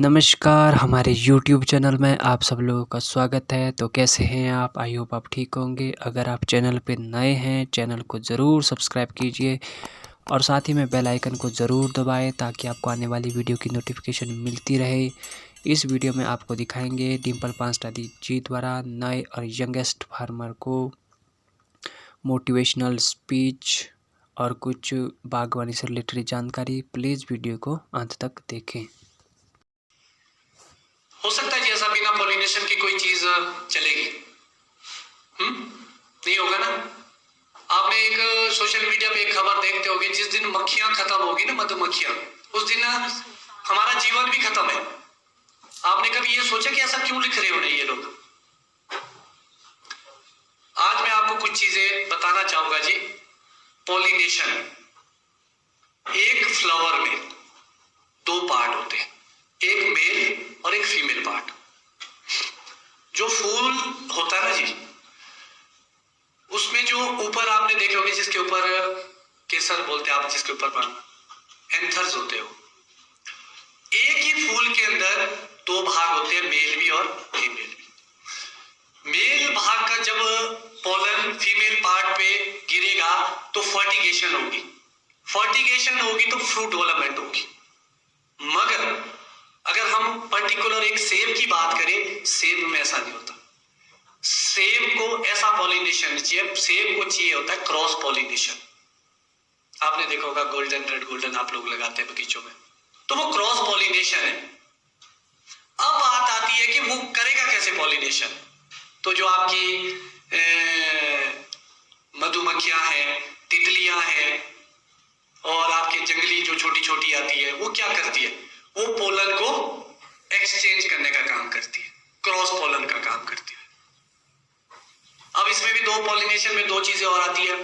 नमस्कार, हमारे YouTube channel में आप सब लोगों का स्वागत है। तो कैसे हैं आप? आई होप आप ठीक होंगे। अगर आप चैनल पे नए हैं, चैनल को ज़रूर सब्सक्राइब कीजिए और साथ ही में बेल आइकन को ज़रूर दबाएं ताकि आपको आने वाली वीडियो की नोटिफिकेशन मिलती रहे। इस वीडियो में आपको दिखाएंगे डिम्पल पांसटा जी द्वारा नए और यंगेस्ट फार्मर को मोटिवेशनल स्पीच और कुछ बागवानी से रिलेटेड जानकारी। प्लीज़ वीडियो को अंत तक देखें। हो सकता है जी ऐसा बिना पॉलिनेशन की कोई चीज चलेगी? नहीं होगा ना। आपने एक सोशल मीडिया पे एक खबर देखते होगे, जिस दिन मक्खियां खत्म होगी ना, मधुमक्खियां, उस दिन हमारा जीवन भी खत्म है। आपने कभी ये सोचा कि ऐसा क्यों लिख रहे हो ये लोग? आज मैं आपको कुछ चीजें बताना चाहूंगा जी। पॉलिनेशन, एक फ्लावर में दो पार्ट होते हैं, एक मेल और एक फीमेल पार्ट। जो फूल होता है ना जी, उसमें जो ऊपर आपने देखे होंगे, जिसके ऊपर केसर बोलते हैं आप, जिसके ऊपर एंथर्स होते हो, एक ही फूल के अंदर दो भाग होते हैं, मेल भी और फीमेल भी। मेल भाग का जब पोलन फीमेल पार्ट पे गिरेगा तो फर्टिगेशन होगी। फर्टिगेशन होगी तो फ्रूट डेवलपमेंट होगी। मगर अगर हम पर्टिकुलर एक सेब की बात करें, सेब में ऐसा नहीं होता। सेब को ऐसा पॉलिनेशन चाहिए, सेब को चाहिए होता है क्रॉस पॉलिनेशन। आपने देखा होगा गोल्डन रेड गोल्डन आप लोग लगाते हैं बगीचों में, तो वो क्रॉस पॉलिनेशन है। अब बात आती है कि वो करेगा कैसे पॉलिनेशन। तो जो आपकी मधुमक्खियां हैं, तितलियां हैं और आपके जंगली जो छोटी छोटी आती है, वो क्या करती है? वो पोलन को एक्सचेंज करने का काम करती है, क्रॉस पोलन का काम करती है। अब इसमें भी दो पॉलिनेशन में दो चीजें और आती है,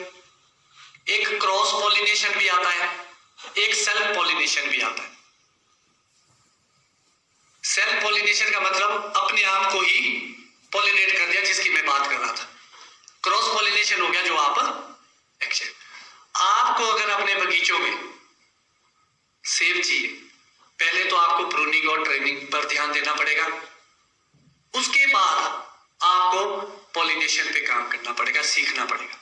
एक क्रॉस पॉलिनेशन भी आता है, एक सेल्फ पॉलिनेशन भी आता है। सेल्फ पॉलिनेशन का मतलब अपने आप को ही पॉलिनेट कर दिया, जिसकी मैं बात कर रहा था। क्रॉस पॉलिनेशन हो गया जो आप एक्सचेंज। आपको अगर अपने बगीचों में सेब चाहिए, पहले तो आपको प्रूनिंग और ट्रेनिंग पर ध्यान देना पड़ेगा। उसके बाद आपको पॉलिनेशन पे काम करना पड़ेगा, सीखना पड़ेगा।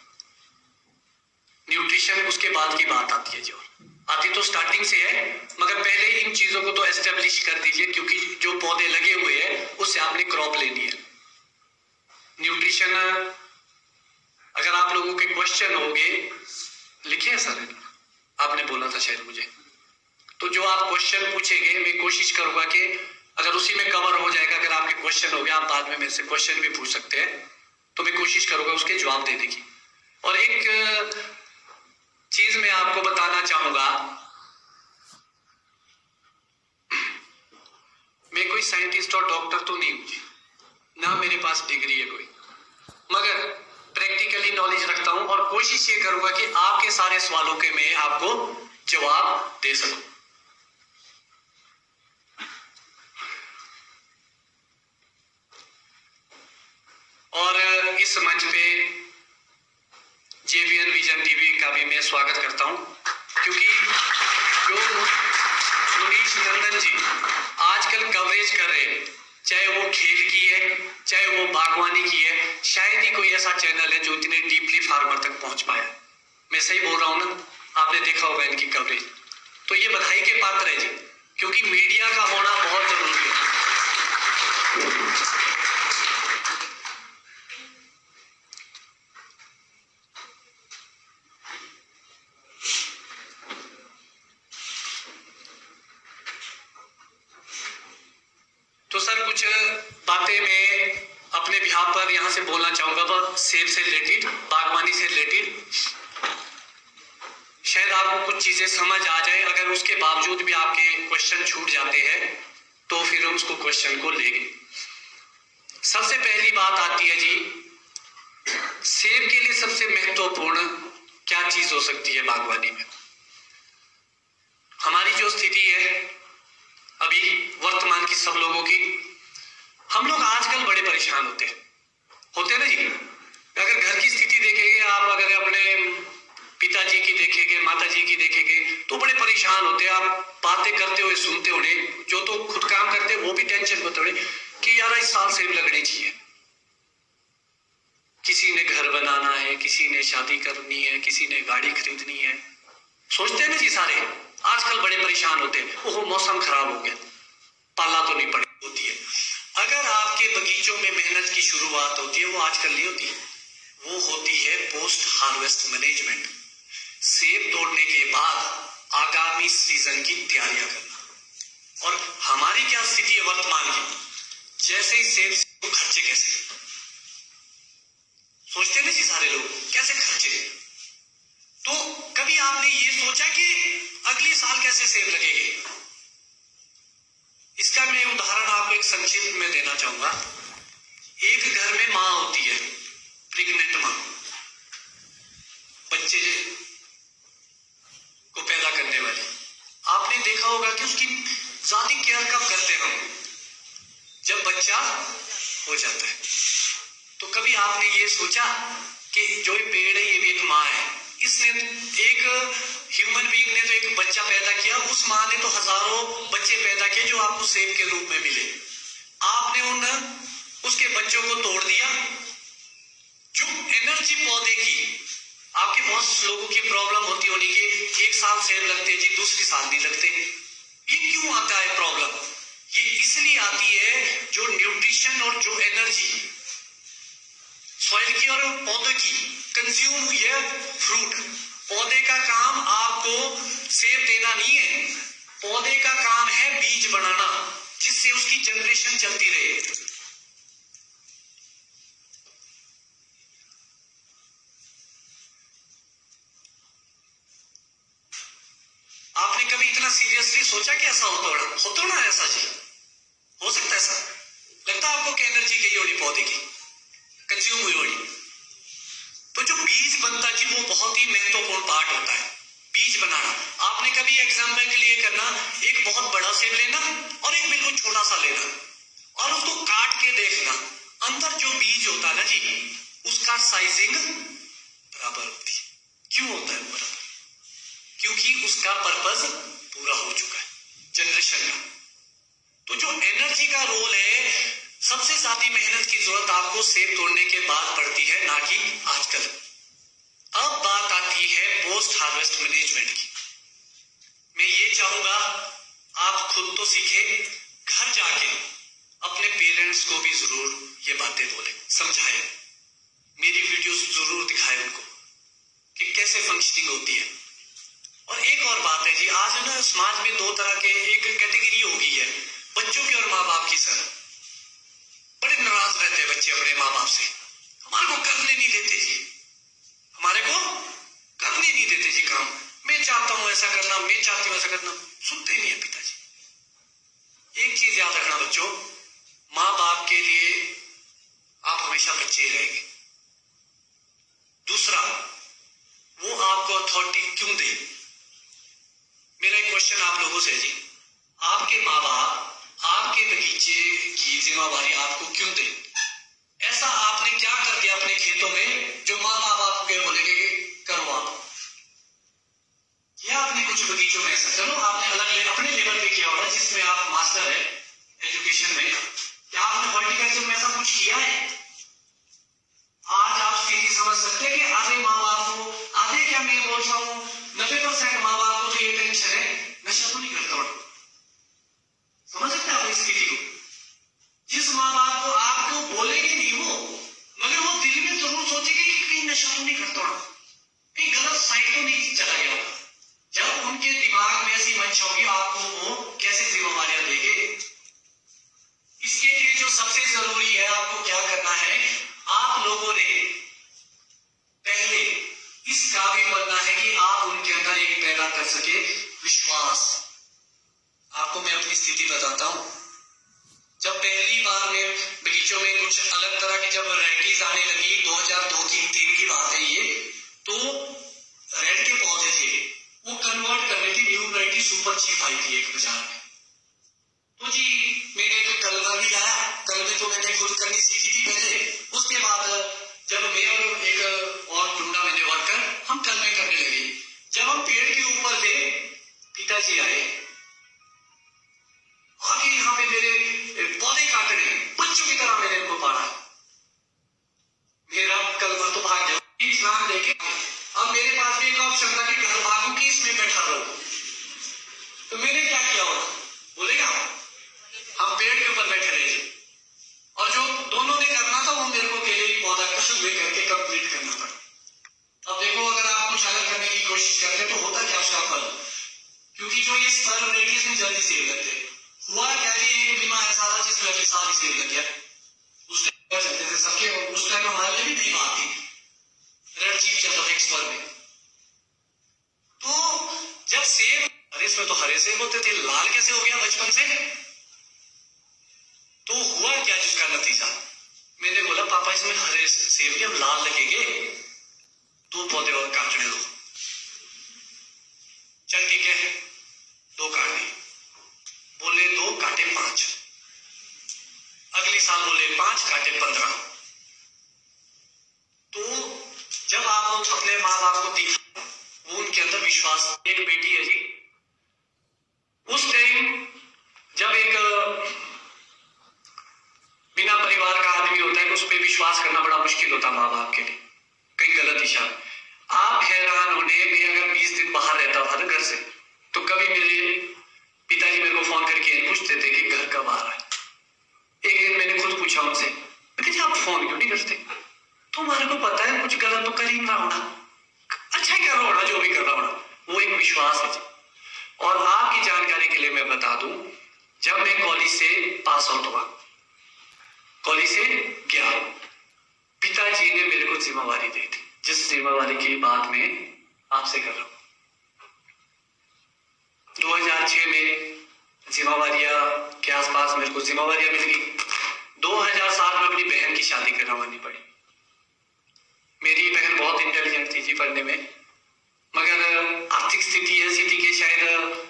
न्यूट्रिशन उसके बाद की बात आती है, जो आती तो स्टार्टिंग से है, मगर पहले इन चीजों को तो एस्टेब्लिश कर दीजिए, क्योंकि जो पौधे लगे हुए हैं उससे आपने क्रॉप लेनी है। न्यूट्रिशन, अगर आप लोगों के क्वेश्चन होंगे, लिखिए सर, आपने बोला था शायद मुझे, तो जो आप क्वेश्चन पूछेंगे मैं कोशिश करूंगा कि अगर उसी में कवर हो जाएगा। अगर आपके क्वेश्चन हो गए, आप बाद में मेरे से क्वेश्चन भी पूछ सकते हैं, तो मैं कोशिश करूंगा उसके जवाब देने की। और एक चीज मैं आपको बताना चाहूंगा, मैं कोई साइंटिस्ट और डॉक्टर तो नहीं हूं ना, मेरे पास डिग्री है कोई, मगर प्रैक्टिकली नॉलेज रखता हूं और कोशिश ये करूंगा कि आपके सारे सवालों के मैं आपको जवाब दे सकूं। और इस मंच पे जेवीएन विजन टीवी का भी मैं स्वागत करता हूं, क्योंकि जो मुनीश नंदन जी आजकल कवरेज कर रहे हैं, चाहे वो खेल की है, चाहे वो बागवानी की है, शायद ही कोई ऐसा चैनल है जो इतने डीपली फार्मर तक पहुंच पाया। मैं सही बोल रहा हूं ना? आपने देखा होगा इनकी कवरेज, तो ये बधाई के पात्र है जी, क्योंकि मीडिया का होना बहुत जरूरी है। तो सर कुछ बातें मैं अपने बिहाफ पर यहाँ से बोलना चाहूंगा, पर सेब से रिलेटेड, बागवानी से रिलेटेड। शायद आपको कुछ चीजें समझ आ जाए, अगर उसके बावजूद भी आपके क्वेश्चन छूट जाते हैं तो फिर हम उसको क्वेश्चन को लेंगे। सबसे पहली बात आती है जी, सेब के लिए सबसे महत्वपूर्ण क्या चीज हो सकती है बागवानी में? हमारी जो स्थिति है अभी वर्तमान की सब लोगों की, हम लोग आजकल बड़े परेशान होते हैं ना जी। अगर घर की स्थिति देखेंगे आप, अगर अपने पिताजी की देखेंगे, माताजी की देखेंगे, तो बड़े परेशान होते हैं। आप बातें करते हुए सुनते होंगे, जो तो खुद काम करते इस साल सेब लगने चाहिए। किसी ने घर बनाना है, किसी ने शादी करनी है, किसी ने गाड़ी खरीदनी है। सोचते हैं ना जी सारे, आजकल बड़े परेशान होते हैं, ओहो मौसम खराब हो गया, पाला तो नहीं पड़ी होती है। अगर आपके बगीचों में मेहनत की शुरुआत होती है, वो आजकल नहीं होती, वो होती है पोस्ट हार्वेस्ट मैनेजमेंट। सेब तोड़ने के बाद आगामी सीजन की तैयारियां करना। और हमारी क्या स्थिति है वर्तमान की, जैसे ही सेब तो खर्चे कैसे सोचते हैं ना जी सारे लोग, कैसे खर्चे। तो कभी आपने ये सोचा कि अगले साल कैसे सेब लगेंगे? इसका मैं उदाहरण आपको एक संक्षिप्त में देना चाहूंगा। एक घर में मां होती है, प्रेग्नेंट मां, बच्चे को पैदा करने वाली। आपने देखा होगा कि उसकी ज्यादा केयर कब करते हैं हम? जब बच्चा हो जाता है। तो कभी आपने ये सोचा कि जो ये पेड़ है ये भी एक माँ है, इसने एक ह्यूमन बीइंग ने तो एक बच्चा पैदा किया, उस माँ ने तो हजारों बच्चे पैदा किए जो आपको सेब के रूप में मिले। आपने उसके बच्चों को तोड़ दिया। जो एनर्जी पौधे की, आपके बहुत लोगों की प्रॉब्लम होती होनी कि एक साल सेब लगते जी, दूसरी साल नहीं लगते। ये क्यों आता है प्रॉब्लम? ये इसलिए आती है जो न्यूट्रिशन और जो एनर्जी सॉइल की और पौधे की कंज्यूम हुई है फ्रूट। पौधे का काम आपको सेब देना नहीं है, पौधे का काम है बीज बनाना, जिससे उसकी जनरेशन चलती रहे। आपने कभी इतना सीरियसली सोचा कि ऐसा होता ना ऐसा जी? हो सकता है ऐसा? लगता है आपको कि एनर्जी गई होनी पौधे की, कंज्यूम हुई होनी। तो जो बीज बनता है जी, वो बहुत ही महत्वपूर्ण पार्ट होता है, बीज बनाना। आपने कभी एग्जाम्पल के लिए करना, एक बहुत बड़ा सेब लेना और एक बिल्कुल छोटा सा लेना और उसको काट के देखना, अंदर जो बीज होता है ना जी, उसका साइजिंग बराबर होती है। क्यों होता है बराबर? क्योंकि उसका पर्पस पूरा हो चुका है, जनरेशन का। तो जो एनर्जी का रोल है, सबसे ज्यादा मेहनत की जरूरत आपको सेब तोड़ने के बाद पड़ती है, ना कि आजकल। अब बात आती है पोस्ट हार्वेस्ट मैनेजमेंट की। मैं ये चाहूंगा आप खुद तो सीखें, घर जाके अपने पेरेंट्स को भी जरूर ये बातें बोले, समझाएं, मेरी वीडियोस जरूर दिखाएं उनको कि कैसे फंक्शनिंग होती है। और एक और बात है जी, आज ना समाज में दो तरह के एक कैटेगरी हो गई है, बच्चों की और माँ बाप की। सर बड़े नाराज रहते हैं बच्चे अपने माँ बाप से, हमारे को करने नहीं देते जी, हमारे को करने नहीं देते जी काम। मैं चाहता हूं ऐसा करना, मैं चाहती हूं ऐसा करना, सुनते नहीं है पिताजी। एक चीज याद रखना बच्चों, माँ बाप के लिए आप हमेशा बच्चे ही रहेंगे। दूसरा, वो आपको अथॉरिटी क्यों दे? मेरा एक क्वेश्चन आप लोगों से जी, आपके माँ बाप आपके बगीचे की जिम्मेवारी आपको क्यों दे? ऐसा आपने क्या कर दिया अपने खेतों में जो माँ बाप आपको बोलेंगे करो आप? या आपने कुछ बगीचों में ऐसा, चलो आपने अलग अपने लेवल पे किया होगा जिसमें आप मास्टर है एजुकेशन में, क्या आपने हॉर्टिकल्चर में ऐसा कुछ किया है? आज आप स्थिति समझ सकते हैं कि आधे माँ बाप को, आधे क्या मैं बोल रहा हूँ 90% माँ बाप को तो ये टेंशन है, नशा तो नहीं करता हूँ। समझ सकते हैं आप इस स्थिति को? जिस माँ बाप को आपको बोलेंगे नहीं वो, मगर वो दिल में जरूर सोचेगी कि कहीं नशा तो नहीं करता हूँ, कहीं गलत साइड तो नहीं चला गया। जब उनके दिमाग में ऐसी मंशा होगी, आपको वो कैसे जिम्मेवारियां देंगे? इसके लिए जो सबसे जरूरी है, आपको क्या करना है, आप लोगों ने पहले इस काबिल बनना है कि आप उनके अंदर एक पैदा कर सके विश्वास। आपको मैं अपनी स्थिति बताता हूं। जब पहली बार मैं बगीचों में कुछ अलग तरह की जब वैरायटीज आने लगी, 2002-3 की बात है ये, तो रेड के पौधे थे, वो कन्वर्ट करने की न्यू वैरायटी सुपर चीफ आई थी एक बाजार में। तो जी मैंने एक कलमा भी लाया, कलमे तो मैंने खुद करनी सीखी थी पहले। उसके बाद जब मैं और एक और ढूंढा मैंने वर्कर, हम कलमे करने लगे। जब हम पेड़ के ऊपर थे, पिताजी आए, आगे यहाँ पे मेरे पौधे काट रहे, बच्चों की साल ही सेल लग गया। उस टाइम चलते थे सबके, उस टाइम हमारे लिए भी नई बात थी, रेड चीफ चलता था एक्सपर्ट में। तो जब सेब, अरे इसमें तो हरे सेब होते थे, लाल कैसे हो गया बचपन से? तो हुआ क्या जिसका नतीजा? मैंने बोला पापा इसमें हरे सेब जब लाल लगेंगे 2 पौधे और काटने दो। चल ठीक है, 2 काट दिए। बोले 2 काटे 5, अगले साल बोले 5 काटे 15। तो जब आप अपने माँ बाप को दिखा, वो उनके अंदर विश्वास। एक बेटी है जी, उस टाइम जब एक बिना परिवार का आदमी होता है तो उस पर विश्वास करना बड़ा मुश्किल होता है माँ बाप के लिए, कई गलत दिशा। आप हैरान होने, मैं अगर 20 दिन बाहर रहता था ना घर से, तो कभी मेरे पिताजी मेरे को फोन करके पूछते थे कि घर कब आ रहा है। एक दिन मैंने खुद पूछा उनसे, जी आप फोन क्यों नहीं करते? तो हमारे को पता है कुछ गलत तो कर ही ना होना, अच्छा ही कर रहा होना, जो भी कर रहा होना। वो एक विश्वास है। और आपकी जानकारी के लिए मैं बता दूं, जब मैं कॉलेज से पास आउट हुआ, कॉलेज से गया, पिताजी ने मेरे को जिम्मेवारी दी थी, जिस जिम्मेवारी की बात मैं आपसे कर रहा हूं। 2006 में जिम्मेवारियां के आसपास मेरे को जिम्मेवारियां मिल गई। 2007 में अपनी बहन की शादी करवानी पड़ी। मेरी बहन बहुत इंटेलिजेंट थी जी पढ़ने में, मगर आर्थिक स्थिति ऐसी थी कि शायद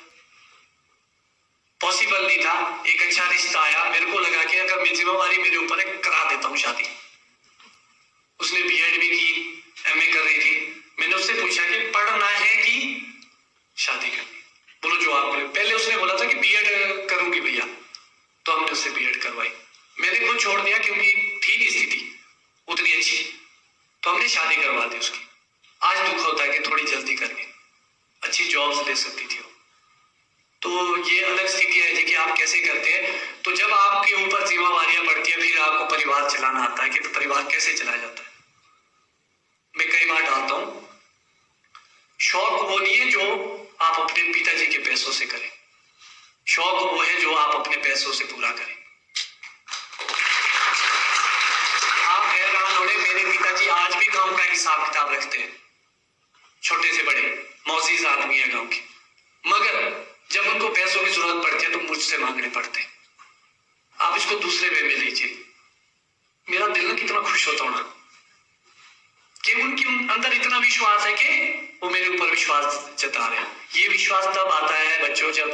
पॉसिबल नहीं था। एक अच्छा रिश्ता आया, मेरे को लगा कि अगर मेरी जिम्मेवारी मेरे ऊपर है, करा देता हूँ शादी। उसने बीएड भी की, एमए कर रही थी। मैंने उससे पूछा कि पढ़ना है कि शादी करनी? बोलो जो आप बोले। पहले उसने बोला था कि बीएड करूंगी भैया, तो हमने उससे बीएड करवाई। मैंने खुद छोड़ दिया क्योंकि थी नहीं स्थिति उतनी अच्छी, तो हमने शादी करवा दी उसकी। आज दुख होता है कि थोड़ी जल्दी करके अच्छी जॉब्स ले सकती थी। तो ये अलग स्थिति है जी कि आप कैसे करते हैं। तो जब आपके ऊपर जिम्मेवारियां पड़ती है, फिर आपको परिवार चलाना आता है कि तो परिवार कैसे चलाया जाता है। मैं कई बार डालता हूं, शौक वो नहीं है जो आप अपने पिताजी के पैसों से करें, शौक वो है जो आप अपने पैसों से पूरा करें। आप हैरान होंगे, मेरे पिताजी आज भी गांव का हिसाब किताब रखते हैं, छोटे से बड़े मौजीज आदमी है गांव के, मगर जब उनको पैसों की जरूरत पड़ती है तो मुझसे मांगने पड़ते हैं। आप इसको दूसरे वे में लीजिए, मेरा दिल ना कितना खुश होता होना कि उनके अंदर इतना विश्वास है कि वो मेरे ऊपर विश्वास जता रहे हैं। ये विश्वास तब आता है बच्चों जब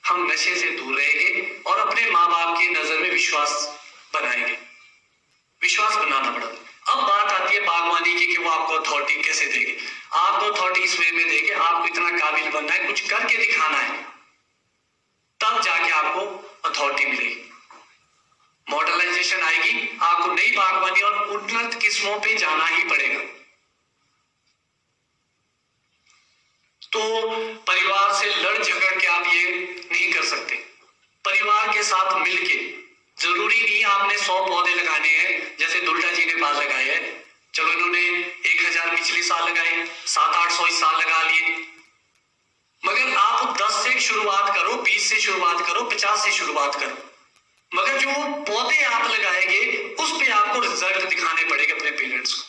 हम नशे से दूर रहेंगे और अपने माँ बाप की नजर में विश्वास बनाएंगे। विश्वास बनाना पड़ा। अब बात आती है बागवानी की कि वो आपको अथॉरिटी कैसे देंगे। आपको अथॉरिटी इस वे में देंगे, आपको इतना काबिल बनना है, कुछ करके दिखाना है, तब जाके आपको अथॉरिटी मिलेगी, मॉडर्नाइजेशन आएगी, आपको नई बागवानी और उन्नत किस्मों पे जाना ही पड़ेगा। तो परिवार से लड़ झगड़ के आप ये नहीं कर सकते। परिवार के साथ मिलके, जरूरी नहीं आपने 100 पौधे लगाने हैं जैसे दुल्टा जी ने बात लगाए हैं। चलो इन्होंने 1000 पिछले साल लगाए, 700-800 इस साल लगा लिए, मगर आप 10 से शुरुआत करो, 20 से शुरुआत करो, 50 से शुरुआत करो, मगर जो पौधे आप लगाएंगे उस पे आपको रिजल्ट दिखाने पड़ेंगे अपने पेरेंट्स को,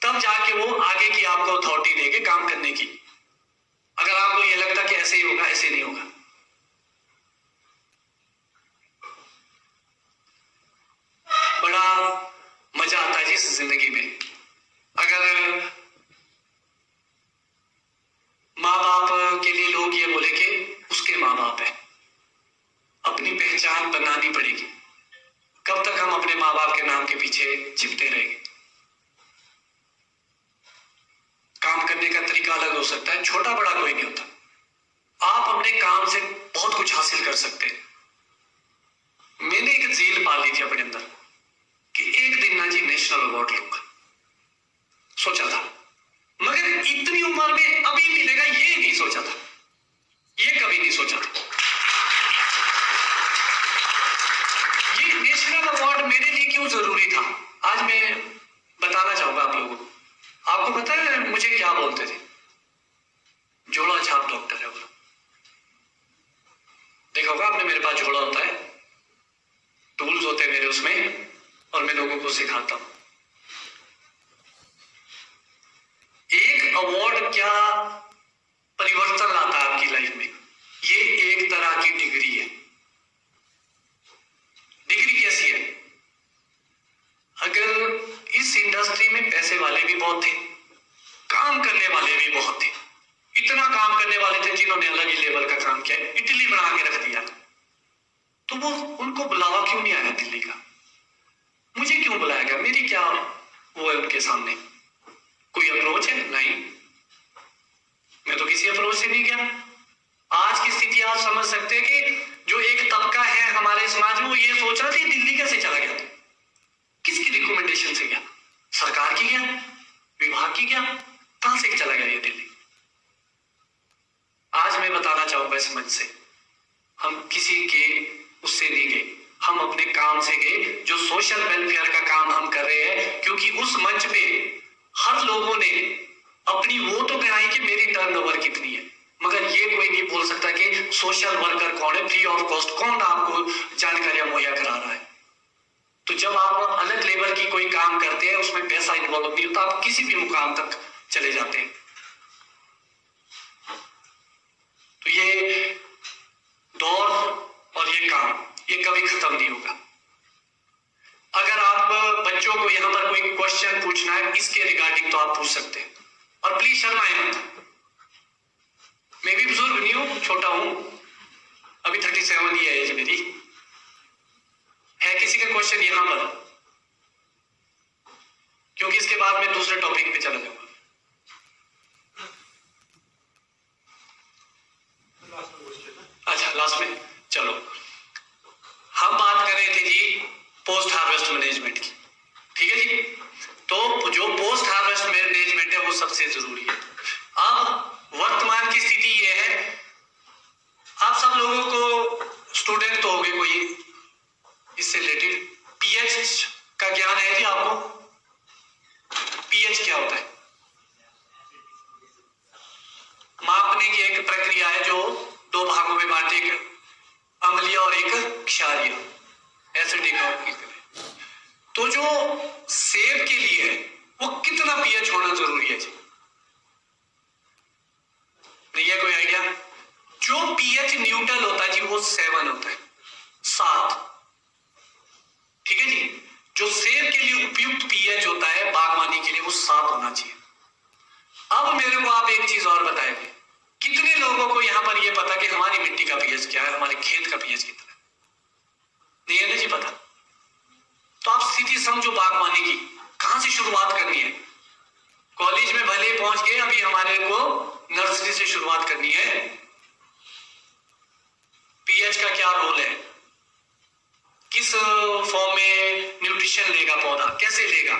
तब जाके वो आगे की आपको अथॉरिटी देंगे काम करने की। अगर आपको ये लगता कि ऐसे ही होगा, ऐसे नहीं होगा। बड़ा मजा आता है जी इस जिंदगी में अगर माँ बाप के लिए लोग ये बोले कि उसके माँ बाप है। अपनी पहचान बनानी पड़ेगी। कब तक हम अपने माँ बाप के नाम के पीछे चिपते रहेंगे? काम करने का तरीका अलग हो सकता है, छोटा बड़ा कोई नहीं होता। आप अपने काम से बहुत कुछ हासिल कर सकते हैं। मैंने एक झील पाल ली थी अपने अंदर कि एक दिन ना जी नेशनल अवार्ड लूंगा, सोचा था, मगर इतनी उम्र में अभी मिलेगा ये नहीं सोचा था, ये कभी नहीं सोचा था। ये नेशनल अवार्ड मेरे लिए क्यों जरूरी था, आज मैं बताना चाहूंगा आप लोगों को। आपको पता है मुझे क्या बोलते थे? झोला छाप डॉक्टर है वो। देखा होगा आपने, मेरे पास झोला होता है टूल्स होते हैं मेरे उसमें, और मैं लोगों को सिखाता हूं। एक अवार्ड क्या परिवर्तन लाता है आपकी लाइफ में, ये एक तरह की डिग्री है। डिग्री कैसी है? अगर इस इंडस्ट्री में पैसे वाले भी बहुत थे, काम करने वाले भी बहुत थे, इतना काम करने वाले थे जिन्होंने अलग ही लेवल का काम किया, इटली बना के रख दिया, तो वो उनको बुलावा क्यों नहीं आया दिल्ली का? मुझे क्यों बुलाया गया? मेरी क्या वो है उनके सामने? कोई अप्रोच है? नहीं, मैं तो किसी अप्रोच से नहीं गया। आज की स्थिति आप समझ सकते हैं कि जो एक तबका है हमारे समाज में, वो ये सोच रहा था दिल्ली कैसे चला गया, किसकी रिकमेंडेशन से गया? सरकार की गया, विभाग की गया, कहां से चला गया ये दिल्ली? आज मैं बताना चाहूंगा इस मंच से, हम किसी के उससे नहीं गए, हम अपने काम से गए, जो सोशल वेलफेयर का काम हम कर रहे हैं। क्योंकि उस मंच पे हर लोगों ने अपनी वो तो कराई कि मेरी टर्नओवर कितनी है, मगर ये कोई नहीं बोल सकता कि सोशल वर्कर कौन है, फ्री ऑफ कॉस्ट कौन आपको जानकारियां मुहैया करा रहा है। तो जब आप अलग लेवल की कोई काम करते हैं, उसमें पैसा इन्वॉल्व नहीं होता, आप किसी भी मुकाम तक चले जाते हैं। तो ये दौर और ये काम ये कभी खत्म नहीं होगा। अगर आप बच्चों को यहाँ पर कोई क्वेश्चन पूछना है इसके रिगार्डिंग तो आप पूछ सकते हैं, और प्लीज शर्माए मत। मैं भी बुजुर्ग नहीं हूं, छोटा हूं, अभी 37 ही है एज मेरी। है किसी का क्वेश्चन यहाँ पर? क्योंकि इसके बाद मैं दूसरे टॉपिक पे चला जाऊंगा। अच्छा, लास्ट में चलो, हम बात कर रहे थे जी पोस्ट हार्वेस्ट मैनेजमेंट की, ठीक है जी। तो जो पोस्ट हार्वेस्ट मैनेजमेंट है वो सबसे जरूरी है। अब वर्तमान की स्थिति ये है, आप सब लोगों को स्टूडेंट तो हो गए कोई इससे रिलेटेड, पीएच का ज्ञान है जी आपको? पीएच क्या होता है? मापने की एक प्रक्रिया है जो दो भागों में बांटे, एक अम्लीय और एक क्षारीय, एसिडिक और। तो जो सेब के लिए है वो कितना पीएच होना जरूरी है जी? नहीं है कोई आइडिया? जो पीएच न्यूट्रल होता है जी वो 7 होता है, 7, ठीक है जी। जो सेब के लिए उपयुक्त पीएच होता है बागवानी के लिए वो 7 होना चाहिए। अब मेरे को आप एक चीज और बताएंगे, कितने लोगों को यहां पर यह पता कि हमारी मिट्टी का पीएच क्या है, हमारे खेत का पीएच कितना है? नहीं है ना जी पता? तो आप स्थिति समझो बागवानी की, कहां से शुरुआत करनी है? कॉलेज में भले पहुंच गए, अभी हमारे को नर्सरी से शुरुआत करनी है। पीएच का क्या रोल है, किस फॉर्म में न्यूट्रिशन लेगा पौधा, कैसे लेगा?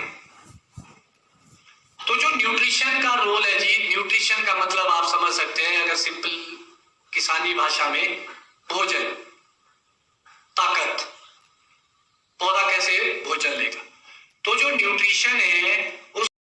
तो जो न्यूट्रिशन का रोल है जी, न्यूट्रिशन का मतलब आप समझ सकते हैं अगर सिंपल किसानी भाषा में, भोजन, ताकत। पौधा कैसे भोजन लेगा? तो जो न्यूट्रिशन है